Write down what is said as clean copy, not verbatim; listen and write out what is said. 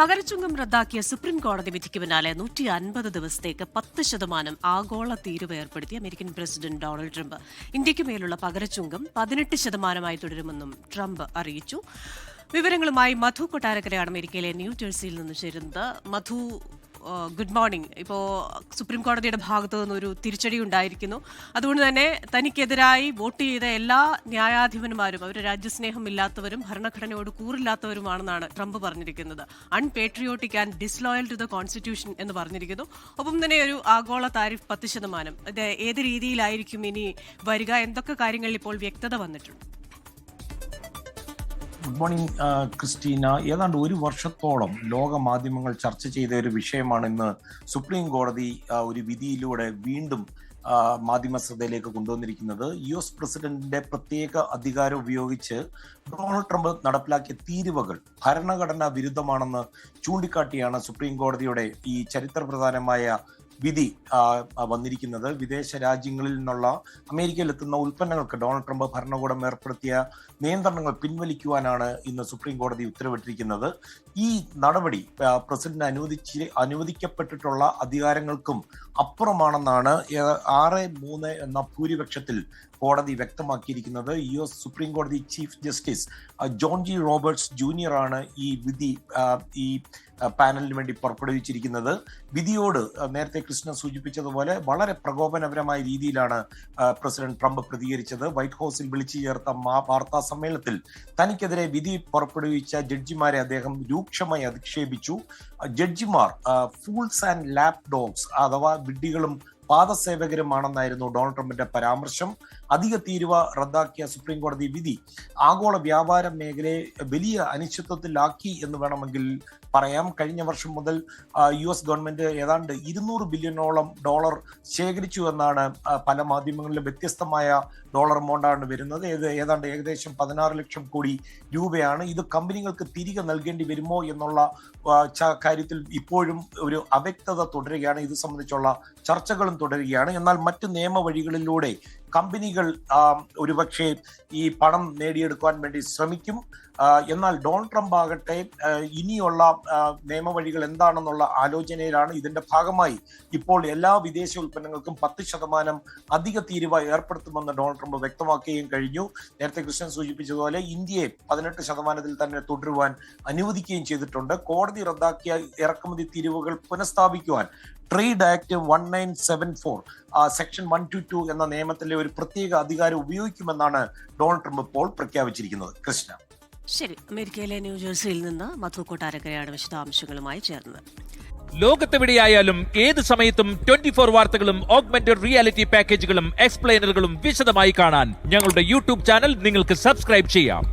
പകരച്ചുങ്കം റദ്ദാക്കിയ സുപ്രീം കോടതി വിധിക്ക് പിന്നാലെ 150 ദിവസത്തേക്ക് 10% ആഗോള തീരുവ ഏർപ്പെടുത്തി അമേരിക്കൻ പ്രസിഡന്റ് ഡൊണാൾഡ് ട്രംപ്. ഇന്ത്യയ്ക്ക് മേലുള്ള പകരച്ചുങ്കം 18% തുടരുമെന്നും ട്രംപ് അറിയിച്ചു. വിവരങ്ങളുമായി മധു കൊട്ടാരക്കരയാണ് അമേരിക്കയിലെ ന്യൂജേഴ്സിയിൽ നിന്ന് ചേരുന്നത്. മധു, ഗുഡ് മോർണിംഗ്. ഇപ്പോൾ സുപ്രീം കോടതിയുടെ ഭാഗത്തു നിന്നൊരു തിരിച്ചടി ഉണ്ടായിരിക്കുന്നു. അതുകൊണ്ട് തന്നെ തനിക്കെതിരായി വോട്ട് ചെയ്ത എല്ലാ ന്യായാധിപന്മാരും അവർ രാജ്യസ്നേഹം ഇല്ലാത്തവരും ഭരണഘടനയോട് കൂറില്ലാത്തവരുമാണെന്നാണ് ട്രംപ് പറഞ്ഞിരിക്കുന്നത്. Unpatriotic and disloyal to the constitution എന്ന് പറഞ്ഞിരിക്കുന്നു. ഒപ്പം തന്നെ ഒരു ആഗോള താരിഫ് 10%. ഇത് ഏത് രീതിയിലായിരിക്കും ഇനി വരിക? എന്തൊക്കെ കാര്യങ്ങളിൽ ഇപ്പോൾ വ്യക്തത വന്നിട്ടുണ്ട്? Good morning Christina. ഏതാണ്ട് ഒരു വർഷത്തോളം ലോക മാധ്യമങ്ങൾ ചർച്ച ചെയ്ത ഒരു വിഷയമാണ് ഇന്ന് സുപ്രീം കോടതി ഒരു വിധിയിലൂടെ വീണ്ടും മാധ്യമ ശ്രദ്ധയിലേക്ക് കൊണ്ടുവന്നിരിക്കുന്നത്. US പ്രസിഡന്റിന്റെ പ്രത്യേക അധികാരം ഉപയോഗിച്ച് ഡൊണാൾഡ് ട്രംപ് നടപ്പിലാക്കിയ തീരുവകൾ ഭരണഘടനാ വിരുദ്ധമാണെന്ന് ചൂണ്ടിക്കാട്ടിയാണ് സുപ്രീം കോടതിയുടെ ഈ ചരിത്രപ്രധാനമായ വിധി വന്നിരിക്കുന്നത്. വിദേശ രാജ്യങ്ങളിൽ നിന്നുള്ള അമേരിക്കയിലെത്തുന്ന ഉൽപ്പന്നങ്ങൾക്ക് ഡൊണാൾഡ് ട്രംപ് ഭരണകൂടം ഏർപ്പെടുത്തിയ നിയന്ത്രണങ്ങൾ പിൻവലിക്കുവാനാണ് ഇന്ന് സുപ്രീം കോടതി ഉത്തരവിട്ടിരിക്കുന്നത്. ഈ നടപടി പ്രസിഡന്റിന് അനുവദിക്കപ്പെട്ടിട്ടുള്ള അധികാരങ്ങൾക്കും അപ്പുറമാണെന്നാണ് 6-3 എന്ന ഭൂരിപക്ഷത്തിൽ കോടതി വ്യക്തമാക്കിയിരിക്കുന്നത്. US സുപ്രീം കോടതി chief justice John G Roberts junior ആണ് ഈ വിധി ഈ പാനലിന് വേണ്ടി പുറപ്പെടുവിച്ചിരിക്കുന്നത്. വിധിയോട് നേരത്തെ കൃഷ്ണ സൂചിപ്പിച്ചതുപോലെ വളരെ പ്രകോപനപരമായ രീതിയിലാണ് പ്രസിഡന്റ് ട്രംപ് പ്രതികരിച്ചത്. വൈറ്റ് ഹൗസിൽ വിളിച്ചു ചേർത്ത വാർത്താ സമ്മേളനത്തിൽ തനിക്കെതിരെ വിധി പുറപ്പെടുവിച്ച ജഡ്ജിമാരെ അദ്ദേഹം രൂക്ഷമായി അധിക്ഷേപിച്ചു. ജഡ്ജിമാർ ഫൂൾസ് ആൻഡ് ലാപ്പ് ഡോഗ്സ് അഥവാ വിഡ്ഢികളും പാദസേവകരുമാണെന്നായിരുന്നു ഡൊണാൾഡ് ട്രംപിന്റെ പരാമർശം. അധിക തീരുവ റദ്ദാക്കിയ സുപ്രീം കോടതി വിധി ആഗോള വ്യാപാര മേഖലയെ വലിയ അനിശ്ചിതത്വത്തിലാക്കി എന്ന് വേണമെങ്കിൽ പറയാം. കഴിഞ്ഞ വർഷം മുതൽ US ഗവൺമെന്റ് ഏതാണ്ട് $200 ബില്യണോളം ശേഖരിച്ചു എന്നാണ് പല മാധ്യമങ്ങളിലും വ്യത്യസ്തമായ ഡോളർ എമൗണ്ടാണ് വരുന്നത്. ഏതാണ്ട് ഏകദേശം 16 ലക്ഷം കോടി രൂപയാണ്. ഇത് കമ്പനികൾക്ക് തിരികെ നൽകേണ്ടി വരുമോ എന്നുള്ള കാര്യത്തിൽ ഇപ്പോഴും ഒരു അവ്യക്തത തുടരുകയാണ്. ഇത് സംബന്ധിച്ചുള്ള ചർച്ചകളും തുടരുകയാണ്. എന്നാൽ മറ്റ് നിയമവഴികളിലൂടെ കമ്പനികൾ ഒരുപക്ഷെ ഈ പണം നേടിയെടുക്കുവാൻ വേണ്ടി ശ്രമിക്കും. എന്നാൽ ഡൊണാൾഡ് ട്രംപ് ആകട്ടെ ഇനിയുള്ള നിയമവഴികൾ എന്താണെന്നുള്ള ആലോചനയിലാണ്. ഇതിന്റെ ഭാഗമായി ഇപ്പോൾ എല്ലാ വിദേശ ഉൽപ്പന്നങ്ങൾക്കും 10% അധിക തീരുവ ഏർപ്പെടുത്തുമെന്ന് ഡൊണാൾഡ് ട്രംപ് വ്യക്തമാക്കുകയും കഴിഞ്ഞു. നേരത്തെ കൃഷ്ണൻ സൂചിപ്പിച്ചതുപോലെ ഇന്ത്യയെ 18% തന്നെ തുടരുവാൻ അനുവദിക്കുകയും ചെയ്തിട്ടുണ്ട്. കോടതി റദ്ദാക്കിയ ഇറക്കുമതി തീരുവകൾ പുനഃസ്ഥാപിക്കുവാൻ ട്രേഡ് ആക്ട് 1974 സെക്ഷൻ 122 എന്ന നിയമത്തിലെ ഒരു പ്രത്യേക അധികാരം ഉപയോഗിക്കുമെന്നാണ് ഡൊണാൾഡ് ട്രംപ് ഇപ്പോൾ പ്രഖ്യാപിച്ചിരിക്കുന്നത്. കൃഷ്ണ. ശരി, അമേരിക്കയിലെ ന്യൂജേഴ്സിയിൽ നിന്ന് മധു കൊട്ടാരക്കരയാണ് വിശദാംശങ്ങളുമായി ചേർന്നത്. ലോകത്തെവിടെയായാലും ഏത് സമയത്തും 24 വാർത്തകളും ഓഗ്മെന്റഡ് റിയാലിറ്റി പാക്കേജുകളും എക്സ്പ്ലെയിനറുകളും വിശദമായി കാണാൻ ഞങ്ങളുടെ YouTube ചാനൽ നിങ്ങൾക്ക് സബ്സ്ക്രൈബ് ചെയ്യാം.